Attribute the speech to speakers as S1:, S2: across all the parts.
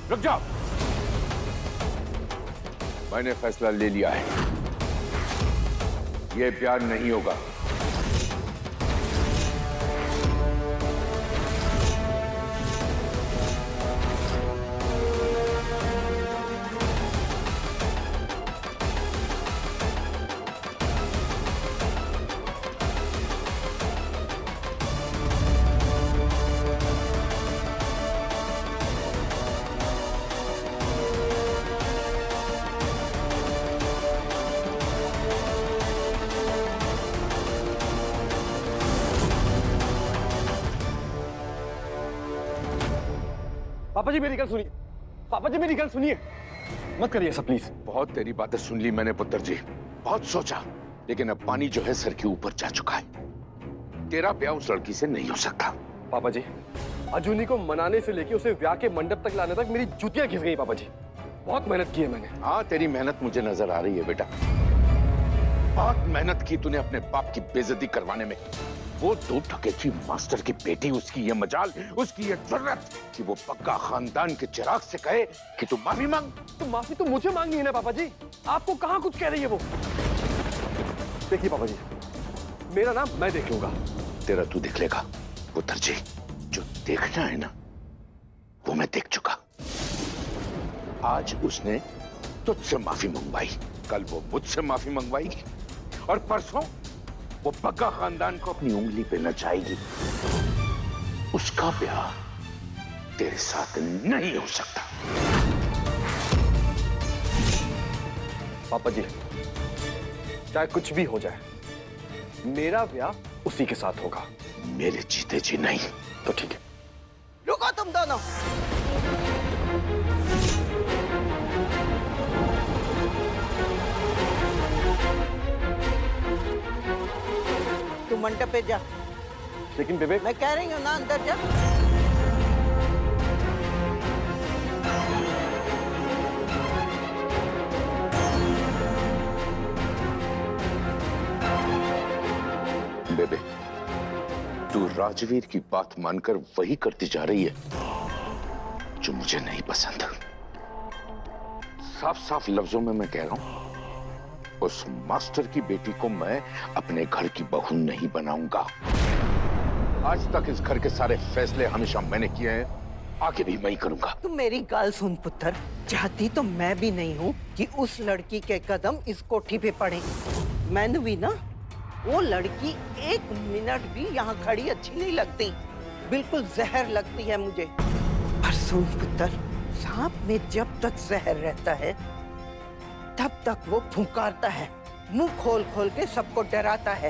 S1: रुक जाओ। मैंने फैसला ले लिया है, ये प्यार नहीं होगा।
S2: पापा जी मेरी गल सुनिए, पापा जी मेरी गल सुनिए, मत करिए ऐसा प्लीज।
S1: बहुत तेरी बातें सुन ली मैंने पुत्र जी, बहुत सोचा, लेकिन अब पानी जो है सर के ऊपर जा चुका है। तेरा ब्याह उस लड़की से नहीं हो सकता।
S2: पापा जी, अजूनी को मनाने से लेके उसे ब्याह के मंडप तक लाने तक मेरी जूतियां घिस गई पापा जी। बहुत मेहनत की है मैंने।
S1: हाँ, तेरी मेहनत मुझे नजर आ रही है बेटा, बहुत मेहनत की तूने अपने बाप की बेइज्जती करवाने में। वो दो ठकेची मास्टर की बेटी, उसकी ये मजाल, उसकी ये जरूरत कि वो पक्का खानदान के चिराग से कहे कि तू माफी मांग।
S2: तो माफी तो मुझे मांगनी है ना पापा जी, आपको कहाँ कुछ कह रही है वो। देखिए पापा जी, मेरा नाम मैं देख लूंगा।
S1: तेरा तू देख लेगा पुत्र जी, जो देखना है ना वो मैं देख चुका। आज उसने तुझसे माफी मंगवाई, कल वो मुझसे माफी मंगवाएगी, और परसों वो पक्का खानदान को अपनी उंगली पे नचाएगी। उसका ब्याह तेरे साथ नहीं हो सकता।
S2: पापा जी, चाहे कुछ भी हो जाए, मेरा ब्याह उसी के साथ होगा।
S1: मेरे जीते जी नहीं।
S2: तो ठीक है।
S3: रुको तुम दोनों। तू मंडप पे जा।
S2: लेकिन बेबे,
S3: मैं कह रही हूँ ना, अंदर जा।
S1: बेबे, तू राजवीर की बात मानकर वही करती जा रही है जो मुझे नहीं पसंद। साफ साफ लफ्जों में मैं कह रहा हूं, उस मास्टर की बेटी को मैं अपने घर की बहू नहीं बनाऊंगा। आज तक इस घर के सारे फैसले हमेशा मैंने किए हैं, आगे भी मैं ही करूंगा।
S3: तू मेरी गाल सुन पुत्र, चाहती तो मैं भी नहीं हूँ कि उस लड़की के कदम इस कोठी पे पड़े। मैंने भी ना, वो लड़की एक मिनट भी यहाँ खड़ी अच्छी नहीं लगती, बिल्कुल जहर लगती है मुझे। पर सुन पुत्र, सांप में जब तक जहर रहता है तब तक वो फुंकारता है, मुंह खोल खोल के सबको डराता है,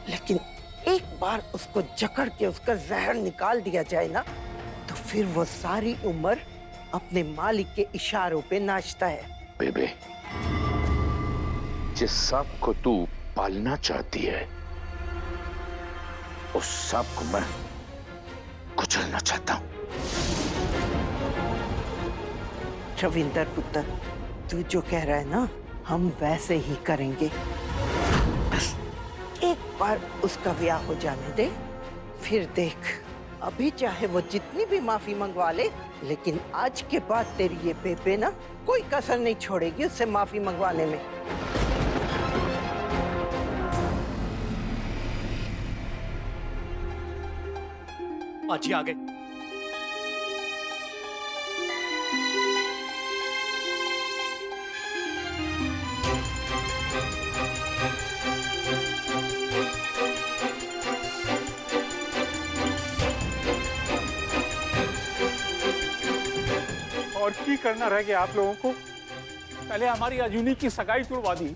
S3: लेकिन एक बार उसको जकड़ के उसका जहर निकाल दिया जाए ना, तो फिर वो सारी उम्र अपने मालिक के इशारों पे नाचता है।
S1: बेबे, जिस सांप को तू पालना चाहती है, उस सांप को मैं कुचलना चाहता हूं।
S3: रविंदर पुत्र, तू जो कह रहा है ना, हम वैसे ही करेंगे। बस एक बार उसका ब्याह हो जाने दे, फिर देख। अभी चाहे वो जितनी भी माफी मंगवा ले, लेकिन आज के बाद तेरी ये बेबे ना कोई कसर नहीं छोड़ेगी उससे माफी मंगवाने में।
S4: अच्छी आ गए।
S5: और की करना रह गया आप लोगों को। पहले हमारी अजूनी की सगाई तुड़वा दी,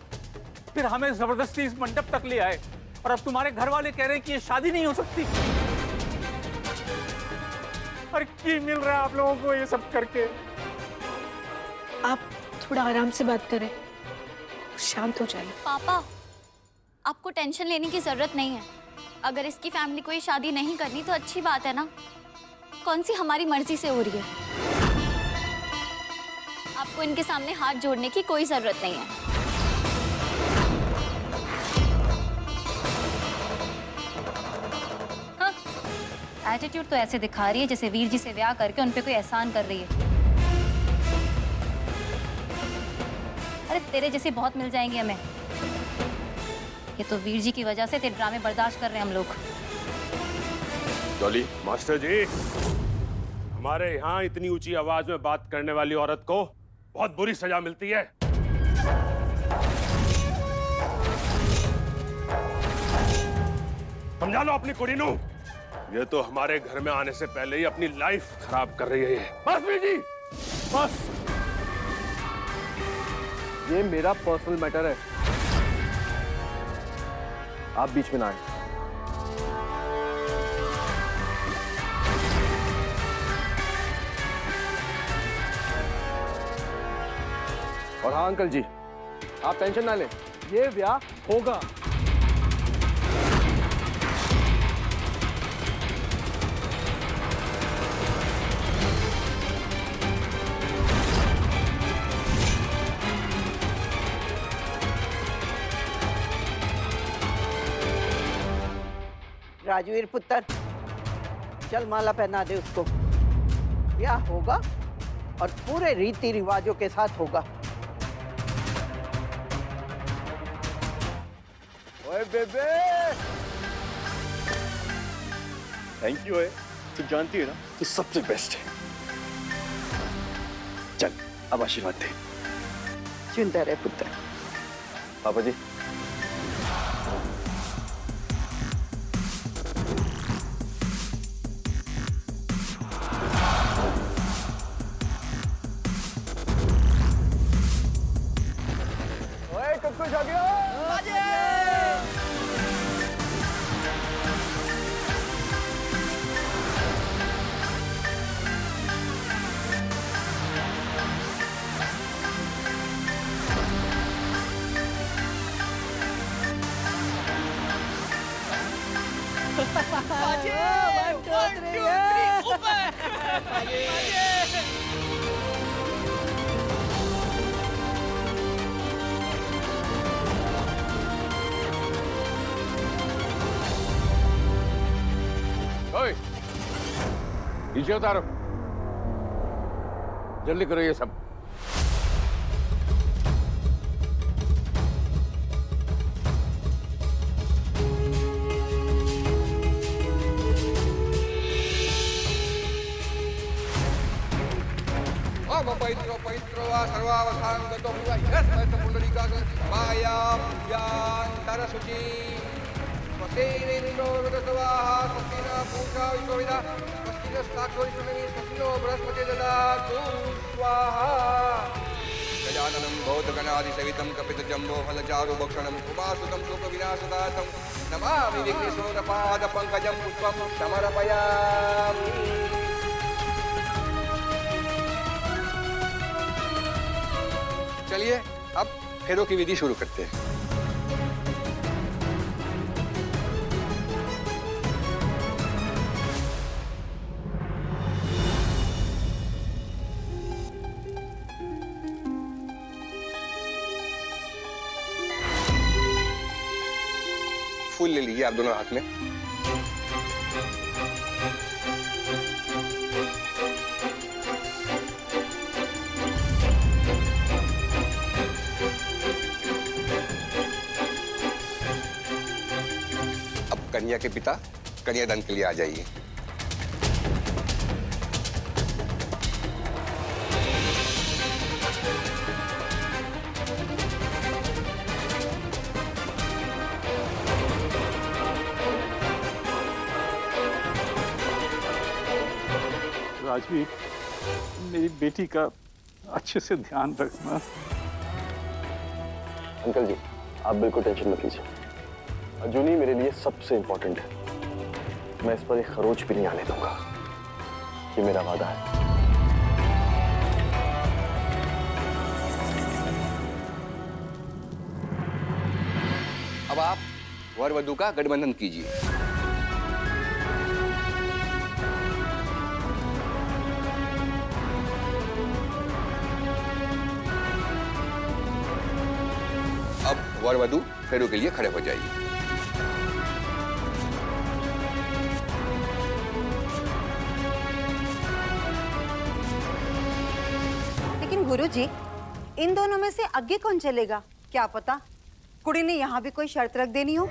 S5: फिर हमें जबरदस्ती इस मंडप तक ले आए, और अब तुम्हारे घर वाले कह रहे हैं कि ये शादी नहीं हो सकती। और की मिल रहा है आप लोगों को ये सब करके।
S6: आप थोड़ा आराम से बात करें, शांत हो जाइए।
S7: पापा, आपको टेंशन लेने की जरूरत नहीं है। अगर इसकी फैमिली को ये शादी नहीं करनी तो अच्छी बात है ना, कौन सी हमारी मर्जी से हो रही है। आपको इनके सामने हाथ जोड़ने की कोई जरूरत नहीं है। हाँ, एटीट्यूड तो ऐसे दिखा रही है जैसे वीर जी से ब्याह करके उन पे कोई एहसान कर रही है। अरे तेरे जैसे बहुत मिल जाएंगे हमें। ये तो वीर जी की वजह से तेरे ड्रामे बर्दाश्त कर रहे हैं हम लोग।
S8: डॉली। मास्टर जी, हमारे यहाँ इतनी ऊंची आवाज में बात करने वाली औरत को बहुत बुरी सजा मिलती है। समझा लो अपनी कुड़ी नू। ये तो हमारे घर में आने से पहले ही अपनी लाइफ खराब कर रही है। बस वीर जी, बस।
S2: ये मेरा पर्सनल मैटर है, आप बीच में ना आए। और हाँ अंकल जी, आप टेंशन ना लें, ये ब्याह होगा।
S3: राजवीर पुत्र, चल माला पहना दे उसको। ब्याह होगा और पूरे रीति रिवाजों के साथ होगा।
S2: ओए बेबे, थैंक यू है। तू जानती है ना, तू सबसे बेस्ट है। चल अब आशीर्वाद दे।
S3: जिंदा रहे पुत्र।
S2: पापा जी। ओए कुछ आ गया।
S1: ओए, नीचे उतारो, जल्दी करो ये सब।
S9: पवित्रो पवित्रो वा सर्वावसान गतो विवा यस्मत् पुंडरीका मायां यान्तरशुचि स्वस्तिरिन्द्रो विदतवाः स्वस्तिना पूषा विश्वविदा स्वस्तिनस्ताक्षो विश्वमिति स्वस्तिनो बृहस्पति ददातु स्वाहा गजाननं भूतगणादिसेवितं कपितजम्बो फलचारुभक्षणं उमासुतं शोकविनाशदातं नमामि विघ्नेश्वरपादपङ्कजं पुष्पं समर्पयामि। चलिए अब फेरों की विधि शुरू करते हैं। फूल ले लीजिए आप दोनों हाथ में। कन्या के पिता कन्यादान के लिए आ जाइए।
S5: राजवीर, मेरी बेटी का अच्छे से ध्यान रखना।
S2: अंकल जी, आप बिल्कुल टेंशन मत लीजिए। अर्जुनी मेरे लिए सबसे इंपॉर्टेंट है। मैं इस पर एक खरोच भी नहीं आने दूंगा, ये मेरा वादा है।
S9: अब आप वर वधू का गठबंधन कीजिए। अब वर वधू फेरों के लिए खड़े हो जाइए।
S10: लेकिन गुरुजी, इन दोनों में से आगे कौन चलेगा क्या पता, कुड़ी ने यहाँ भी कोई शर्त रख देनी हो।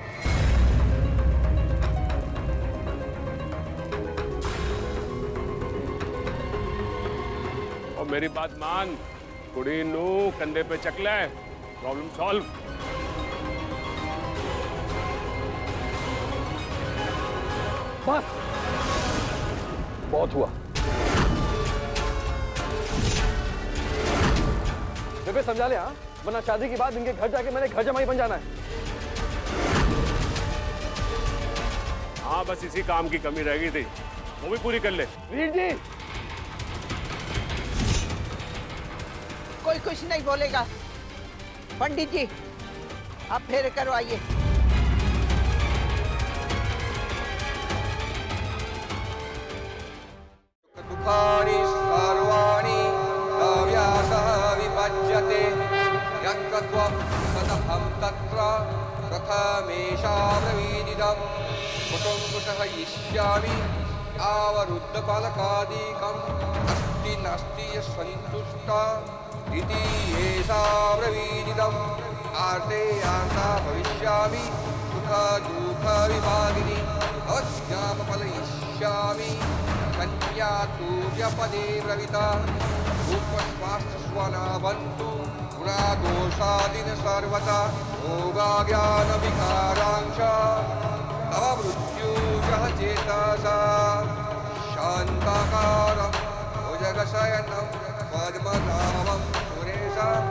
S8: और मेरी बात मान, कुड़ी नू कंधे पे चक ले, प्रॉब्लम सॉल्व।
S2: बस बहुत हुआ। बेबे समझा ले, हाँ, वरना शादी के बाद इनके घर जाके मैंने घर जमाई बन जाना है।
S8: हाँ, बस इसी काम की कमी रह गई थी, वो भी पूरी कर ले।
S2: वीर जी,
S3: कोई कुछ नहीं बोलेगा। पंडित जी, आप फेरे करवाइए।
S9: दुखानि सर्वाणि तव्यासः विपज्यते यत्त्वं तदहं तत्र प्रथमेशाब्रवीदिदं कुटुम्बुषः यिष्यामि आवरुद्धबालकादिकम् अस्ति नास्ति सन्तुष्टा इति एषाब्रवीदिदम् आर्ते आर्ता भविष्यामि सुखदुःखविभागिनि अवज्ञापफलयिष्यामि कन्या सूर्यपदे ब्रवीता रूपस्वास्थ्यस्वनावन्तु गुणादोषादिन सर्वदा रोगाज्ञानविकारांश तव मृत्युजः चेतसा शान्ताकारं भुजगशयनं पद्मनाभं सुरेशम्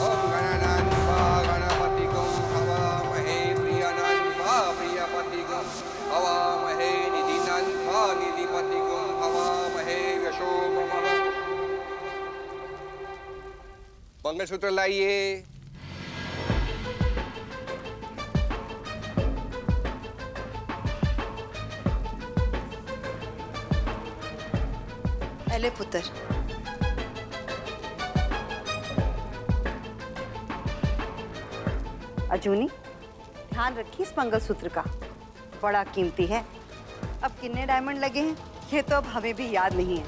S9: ॐ गणनान्वा गणपतिगं हवामहे प्रियनान्वा प्रियपतिगं हवामहे निधिनान्वा निधिपतिगं हवामहे यशोममः। मंगलसूत्र लाइए।
S10: पहले पुत्र, अजूनी ध्यान रखिए इस मंगलसूत्र का, बड़ा कीमती है। अब कितने डायमंड लगे हैं ये तो अब हमें भी याद नहीं है।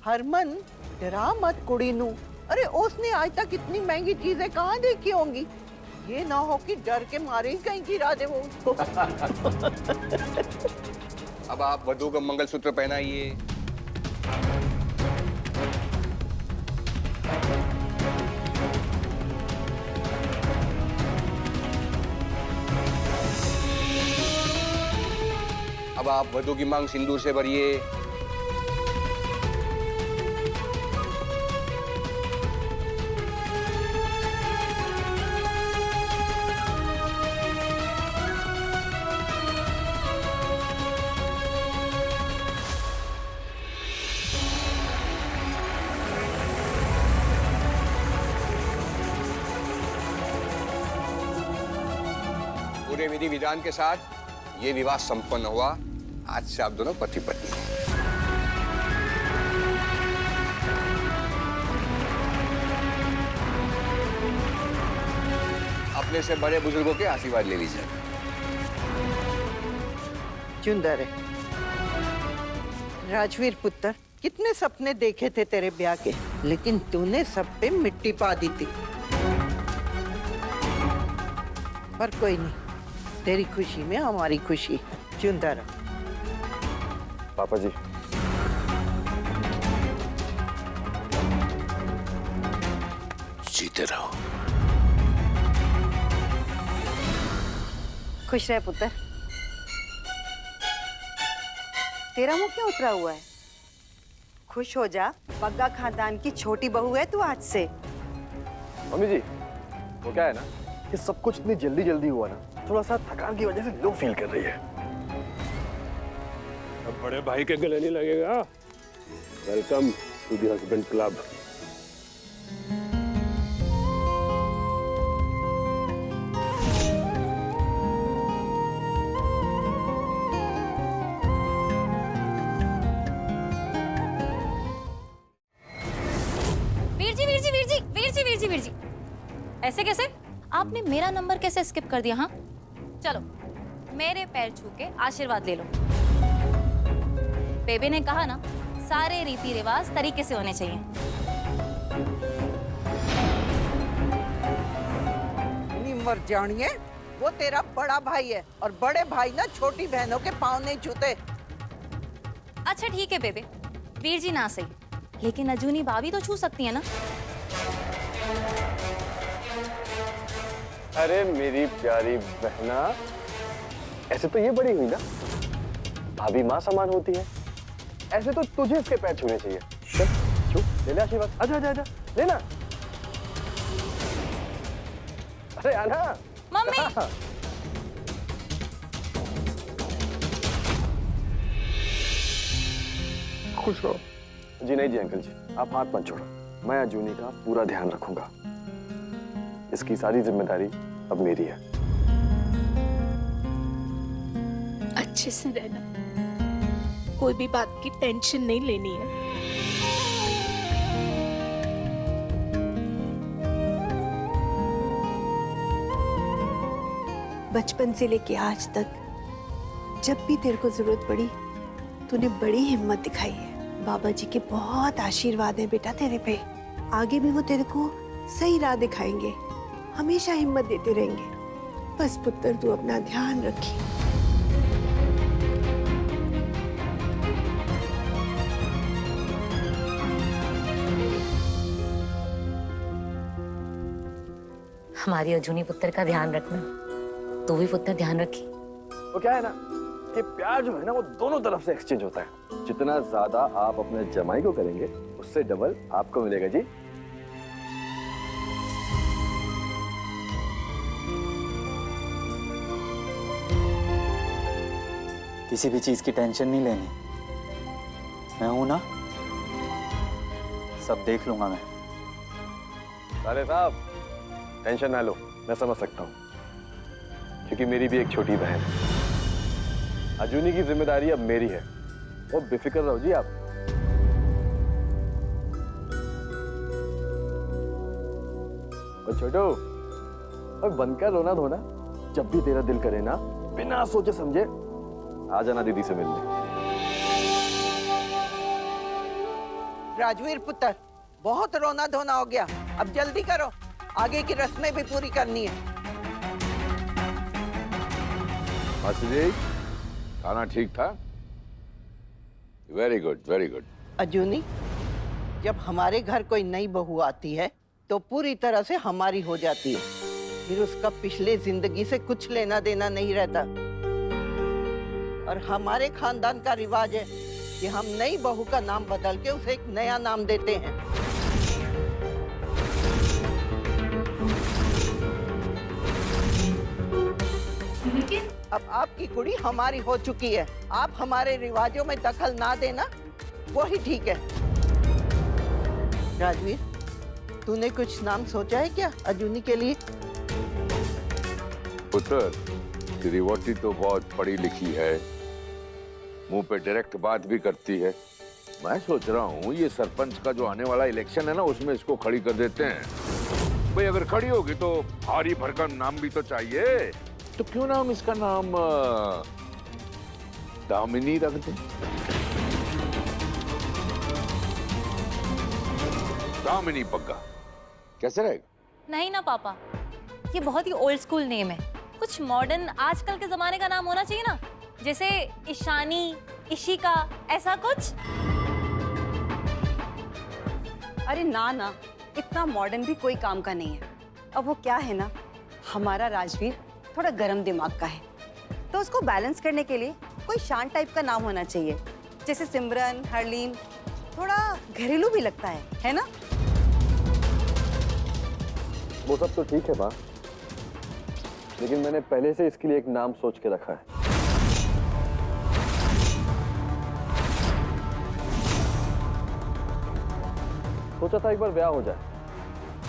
S3: हरमन, डरा मत कुड़ी नू। अरे उसने आज तक इतनी महंगी चीजें कहाँ देखी होंगी। ये ना हो कि डर के मारे ही कहीं गिरा दे वो उसको।
S9: अब आप वधू को मंगलसूत्र पहनाइए। अब आप वधू की मांग सिंदूर से भरिए। पूरे विधि विधान के साथ ये विवाह संपन्न हुआ। आज से आप दोनों पति पत्नी हैं। अपने से बड़े बुजुर्गों के आशीर्वाद ले लीजिए।
S3: चुंदर है। राजवीर पुत्र, कितने सपने देखे थे तेरे ब्याह के, लेकिन तूने सब पे मिट्टी पा दी थी। पर कोई नहीं, तेरी खुशी में हमारी खुशी। चुंदर।
S2: पापा जी,
S1: जीते रहो।
S10: खुश रहे पुत्र। तेरा मुंह क्यों उतरा हुआ है? खुश हो जा, बग्गा खानदान की छोटी बहू है तू आज से।
S2: मम्मी जी, वो क्या है ना कि सब कुछ इतनी जल्दी जल्दी हुआ ना, थोड़ा सा थकान की वजह से लो फील कर रही है।
S8: अब बड़े भाई के गले नहीं लगेगा। Welcome to the husband club.
S7: Veer ji, Veer ji, Veer ji, Veer ji, Veer ji, Veer ji, ऐसे कैसे? आपने मेरा नंबर कैसे स्किप कर दिया? हाँ, चलो मेरे पैर छू के आशीर्वाद ले लो। बेबे ने कहा ना, सारे रीति रिवाज तरीके से होने चाहिए।
S3: मर जानिए, वो तेरा बड़ा भाई है और बड़े भाई ना छोटी बहनों के पाँव नहीं छूते।
S7: अच्छा ठीक है बेबे, वीर जी ना सही, लेकिन अजूनी भाभी तो छू सकती है ना।
S2: अरे मेरी प्यारी बहना, ऐसे तो ये बड़ी हुई ना, भाभी माँ समान होती है, ऐसे तो तुझे इसके पैर छूने चाहिए। चल छू, ले ले आशीर्वाद, आजा आजा आजा, लेना। अरे आना।
S7: मम्मी।
S2: खुश रहो। जी नहीं जी अंकल जी, आप हाथ मत छोड़ो, मैं अजूनी का पूरा ध्यान रखूंगा। इसकी सारी जिम्मेदारी अब मेरी है।
S6: अच्छे से रहना, कोई भी बात की टेंशन नहीं लेनी है।
S11: बचपन से लेके आज तक जब भी तेरे को जरूरत पड़ी तूने बड़ी हिम्मत दिखाई है। बाबा जी के बहुत आशीर्वाद है बेटा तेरे पे। आगे भी वो तेरे को सही राह दिखाएंगे, हमेशा हिम्मत देते रहेंगे। बस पुत्र तू अपना ध्यान रखी।
S12: हमारी अजूनी पुत्र का ध्यान रखना, तू भी पुत्र ध्यान रखी।
S2: तो क्या है ना कि प्यार जो है ना वो दोनों तरफ से एक्सचेंज होता है। जितना ज्यादा आप अपने जमाई को करेंगे उससे डबल आपको मिलेगा जी।
S4: किसी भी चीज की टेंशन नहीं लेनी, मैं हूं ना, सब देख लूंगा मैं।
S2: साले साहब टेंशन ना लो, मैं समझ सकता हूँ, क्योंकि मेरी भी एक छोटी बहन है। अजूनी की जिम्मेदारी अब मेरी है, वो बेफिक्र रहो जी आप। और छोटू, अब बनकर रोना धोना, जब भी तेरा दिल करे ना, बिना सोचे समझे आ जाना दीदी से मिलने।
S3: राजवीर पुत्र, बहुत रोना धोना हो गया, अब जल्दी करो, आगे की रस्में भी पूरी करनी है।
S1: मासी जी, खाना ठीक था? Very good, very good.
S3: अजूनी, जब हमारे घर कोई नई बहू आती है तो पूरी तरह से हमारी हो जाती है, फिर उसका पिछले जिंदगी से कुछ लेना देना नहीं रहता। और हमारे खानदान का रिवाज है कि हम नई बहू का नाम बदल के उसे एक नया नाम देते हैं। लेकिन अब आपकी कुड़ी हमारी हो चुकी है, आप हमारे रिवाजों में दखल ना देना, वो ही ठीक है। राजवीर, तूने कुछ नाम सोचा है क्या अजूनी के लिए?
S1: पुत्र, तेरी वोटी तो बहुत पढ़ी लिखी है, मुंह पे डायरेक्ट बात भी करती है। मैं सोच रहा हूँ ये सरपंच का जो आने वाला इलेक्शन है ना, उसमें इसको खड़ी कर देते हैं। भाई अगर खड़ी होगी तो भारी भरकम नाम भी तो चाहिए, तो क्यों ना हम इसका नाम दामिनी रख दें? दामिनी पक्का कैसे रहेगा?
S7: नहीं ना पापा, ये बहुत ही ओल्ड स्कूल नेम है, कुछ मॉडर्न आजकल के जमाने का नाम होना चाहिए ना, जैसे ईशानी, इशिका, ऐसा कुछ।
S10: अरे ना ना, इतना मॉडर्न भी कोई काम का नहीं है। अब वो क्या है ना, हमारा राजवीर थोड़ा गर्म दिमाग का है, तो उसको बैलेंस करने के लिए कोई शांत टाइप का नाम होना चाहिए, जैसे सिमरन, हरलीन, थोड़ा घरेलू भी लगता है ना?
S2: वो सब तो ठीक है माँ, लेकिन मैंने पहले से इसके लिए एक नाम सोच के रखा है। सोचा था एक बार ब्याह हो जाए,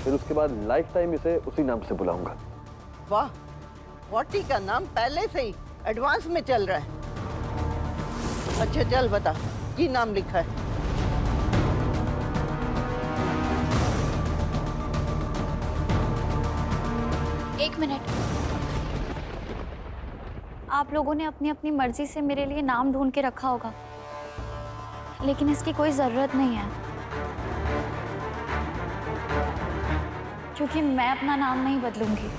S2: फिर उसके बाद लाइफ टाइम इसे उसी नाम से बुलाऊंगा।
S3: वाह, वोटी का नाम पहले से ही एडवांस में चल रहा है। अच्छा चल बता, की नाम लिखा है?
S7: एक मिनट। आप लोगों ने अपनी अपनी मर्जी से मेरे लिए नाम ढूंढ के रखा होगा, लेकिन इसकी कोई जरूरत नहीं है, क्योंकि मैं अपना नाम नहीं बदलूंगी।